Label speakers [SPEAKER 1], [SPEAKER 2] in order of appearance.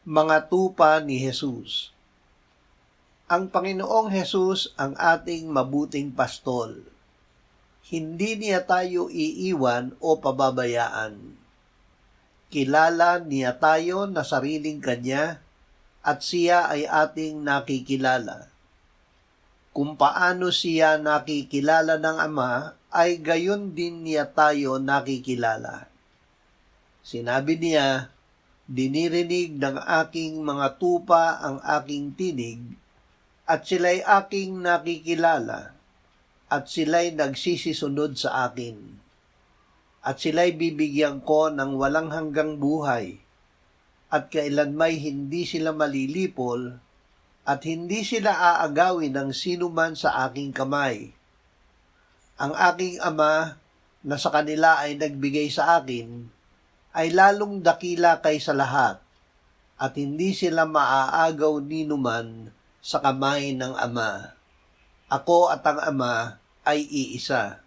[SPEAKER 1] Mga tupa ni Jesus. Ang Panginoong Jesus ang ating mabuting pastol. Hindi niya tayo iiwan o pababayaan. Kilala niya tayo na sariling Kanya at siya ay ating nakikilala. Kung paano siya nakikilala ng Ama, ay gayon din niya tayo nakikilala. Sinabi niya, "Dinirinig ng aking mga tupa ang aking tinig, at sila'y aking nakikilala, at sila'y nagsisisunod sa akin. At sila'y bibigyan ko ng walang hanggang buhay, at kailanmay hindi sila malilipol, at hindi sila aagawin ng sinuman sa aking kamay. Ang aking Ama na sa kanila ay nagbigay sa akin, ay lalong dakila kaysa lahat, at hindi sila maaagaw ninuman sa kamay ng Ama. Ako at ang Ama ay iisa."